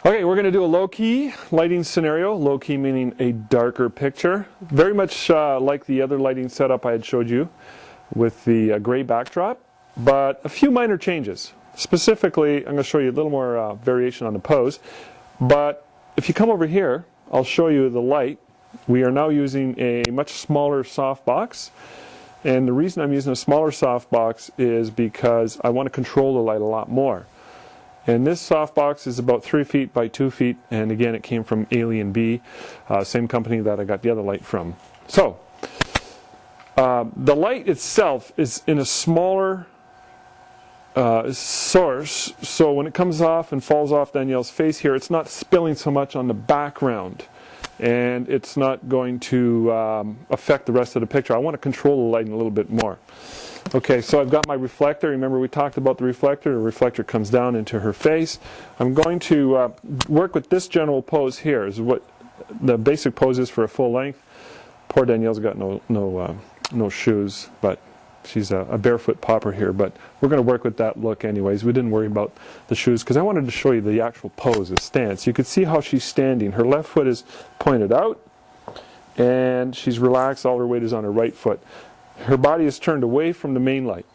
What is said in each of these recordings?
Okay, we're going to do a low-key lighting scenario. Low-key meaning a darker picture. Very much like the other lighting setup I had showed you with the gray backdrop, but a few minor changes. Specifically, I'm going to show you a little more variation on the pose. But if you come over here, I'll show you the light. We are now using a much smaller softbox. And the reason I'm using a smaller softbox is because I want to control the light a lot more. And this softbox is about 3 feet by 2 feet, and again it came from Alien B, same company that I got the other light from. So, the light itself is in a smaller source, so when it comes off and falls off Danielle's face here, it's not spilling so much on the background, and it's not going to affect the rest of the picture. I want to control the lighting a little bit more. Okay, so I've got my reflector. Remember we talked about the reflector. The reflector comes down into her face. I'm going to work with this general pose here. Is what the basic pose is for a full length. Poor Danielle's got no shoes, but she's a barefoot popper here. But we're going to work with that look anyways. We didn't worry about the shoes because I wanted to show you the actual pose, the stance. You can see how she's standing. Her left foot is pointed out, and she's relaxed. All her weight is on her right foot. Her body is turned away from the main light,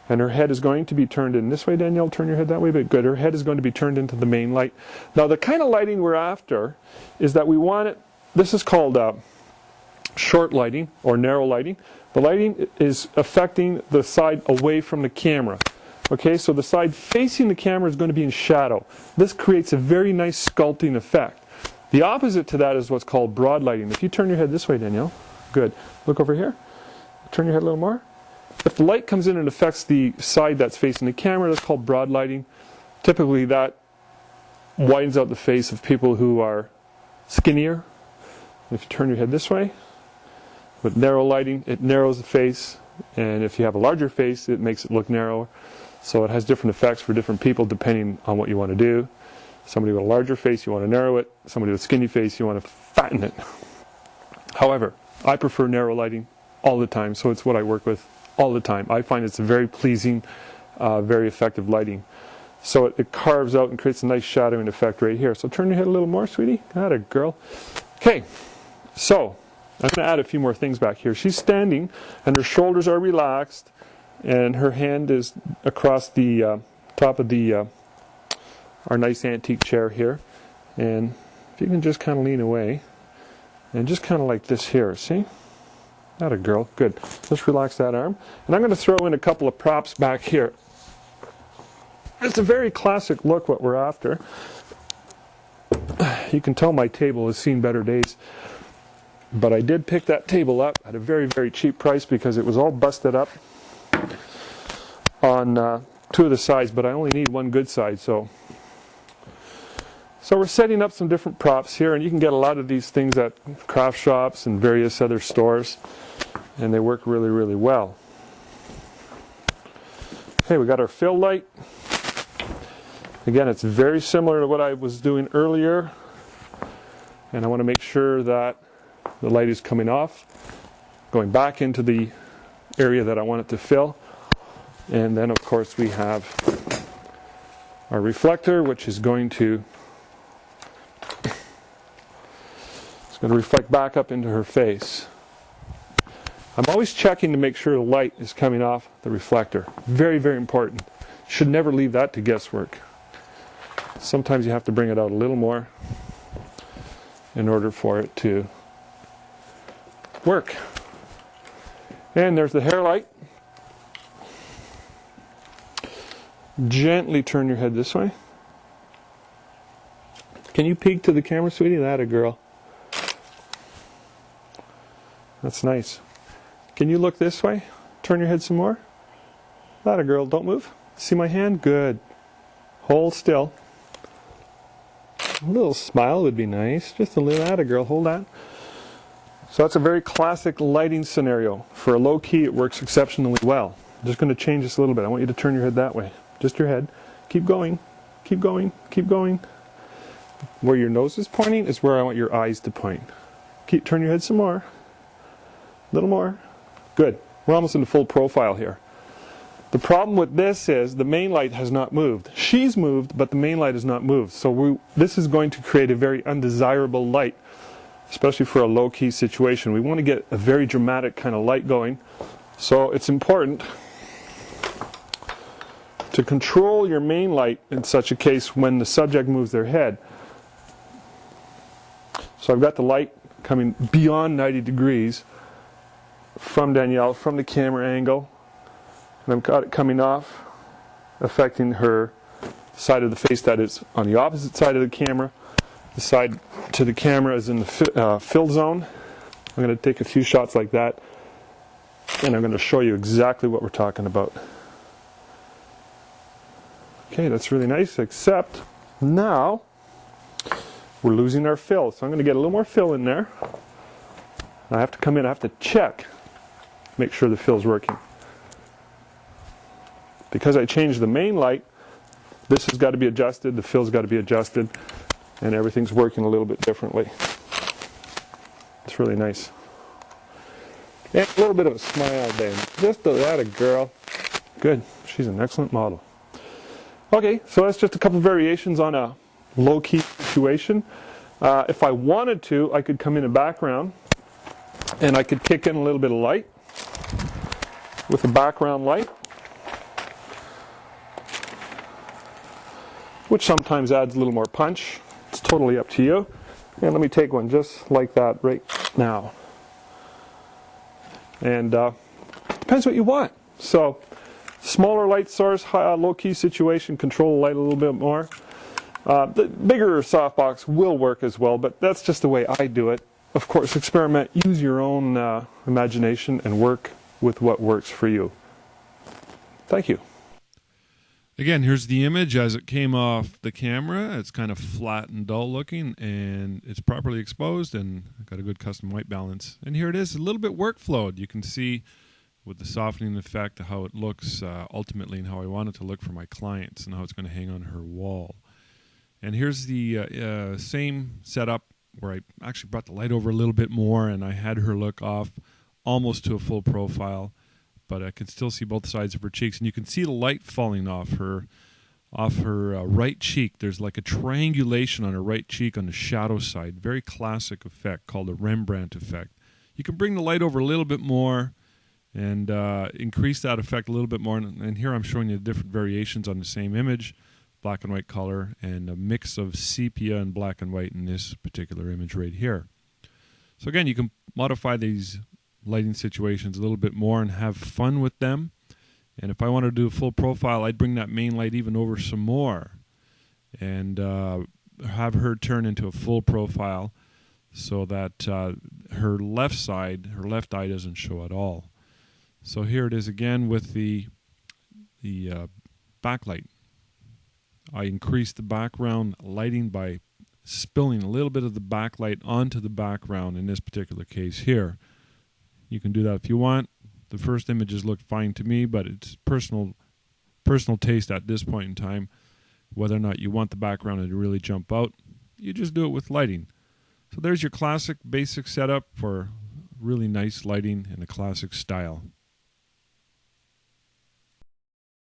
and her head is going to be turned in this way. Danielle, turn your head that way, but good. Her head is going to be turned into the main light. Now, the kind of lighting we're after is that we want it, this is called short lighting or narrow lighting. The lighting is affecting the side away from the camera. Okay, so the side facing the camera is going to be in shadow. This creates a very nice sculpting effect. The opposite to that is what's called broad lighting. If you turn your head this way, Danielle, good. Look over here. Turn your head a little more. If the light comes in and affects the side that's facing the camera, that's called broad lighting. Typically that widens out the face of people who are skinnier. If you turn your head this way, with narrow lighting, it narrows the face. And if you have a larger face, it makes it look narrower. So it has different effects for different people depending on what you want to do. Somebody with a larger face, you want to narrow it. Somebody with a skinny face, you want to fatten it. However, I prefer narrow lighting all the time, so it's what I work with all the time. I find it's a very pleasing, very effective lighting. So it carves out and creates a nice shadowing effect right here. So turn your head a little more, sweetie. Got it, girl. Okay, so I'm going to add a few more things back here. She's standing, and her shoulders are relaxed, and her hand is across the top of our nice antique chair here. And if you can just kind of lean away, and just kind of like this here, see? Not a girl. Good. Just relax that arm. And I'm going to throw in a couple of props back here. It's a very classic look what we're after. You can tell my table has seen better days. But I did pick that table up at a very, very cheap price because it was all busted up on two of the sides, but I only need one good side. So we're setting up some different props here, and you can get a lot of these things at craft shops and various other stores. And they work really, really well. Okay, we got our fill light. Again, it's very similar to what I was doing earlier. And I want to make sure that the light is coming off, going back into the area that I want it to fill. And then, of course, we have our reflector, which is going to reflect back up into her face. I'm always checking to make sure the light is coming off the reflector. Very, very important. Should never leave that to guesswork. Sometimes you have to bring it out a little more in order for it to work. And there's the hair light. Gently turn your head this way. Can you peek to the camera, sweetie? That a girl. That's nice. Can you look this way? Turn your head some more. That a girl. Don't move. See my hand? Good. Hold still. A little smile would be nice. Just a little. That a girl. Hold that. So that's a very classic lighting scenario. For a low key, it works exceptionally well. I'm just going to change this a little bit. I want you to turn your head that way. Just your head. Keep going. Keep going. Keep going. Where your nose is pointing is where I want your eyes to point. Turn your head some more. A little more. Good. We're almost in the full profile here. The problem with this is the main light has not moved. She's moved, but the main light has not moved. So this is going to create a very undesirable light, especially for a low-key situation. We want to get a very dramatic kind of light going. So it's important to control your main light in such a case when the subject moves their head. So I've got the light coming beyond 90 degrees from Danielle, from the camera angle. And I've got it coming off, affecting her side of the face that is on the opposite side of the camera. The side to the camera is in the fill zone. I'm going to take a few shots like that, and I'm going to show you exactly what we're talking about. Okay, that's really nice, except now we're losing our fill. So I'm going to get a little more fill in there. I have to come in, I have to check, make sure the fill's working. Because I changed the main light, this has got to be adjusted, the fill's got to be adjusted, and everything's working a little bit differently. It's really nice. And a little bit of a smile then. Just that a girl. Good. She's an excellent model. Okay, so that's just a couple variations on a low-key situation. If I wanted to, I could come in a background, and I could kick in a little bit of light with a background light, which sometimes adds a little more punch. It's totally up to you. And let me take one just like that right now. And depends what you want. So, smaller light source, low-key situation, control the light a little bit more. The bigger softbox will work as well, but that's just the way I do it. Of course, experiment, use your own imagination, and work with what works for you. Thank you. Again, here's the image as it came off the camera. It's kind of flat and dull looking, and it's properly exposed, and I've got a good custom white balance. And here it is, a little bit workflowed. You can see with the softening effect how it looks ultimately and how I want it to look for my clients and how it's going to hang on her wall. And here's the same setup where I actually brought the light over a little bit more, and I had her look off almost to a full profile. But I can still see both sides of her cheeks, and you can see the light falling off her right cheek. There's like a triangulation on her right cheek on the shadow side. Very classic effect called a Rembrandt effect. You can bring the light over a little bit more and increase that effect a little bit more. And here I'm showing you different variations on the same image, black and white color, and a mix of sepia and black and white in this particular image right here. So again, you can modify these lighting situations a little bit more and have fun with them. And if I wanted to do a full profile, I'd bring that main light even over some more and have her turn into a full profile so that her left side, her left eye doesn't show at all. So here it is again with the backlight. I increased the background lighting by spilling a little bit of the backlight onto the background in this particular case here. You can do that if you want. The first images look fine to me, but it's personal taste at this point in time. Whether or not you want the background to really jump out, you just do it with lighting. So there's your classic basic setup for really nice lighting in a classic style.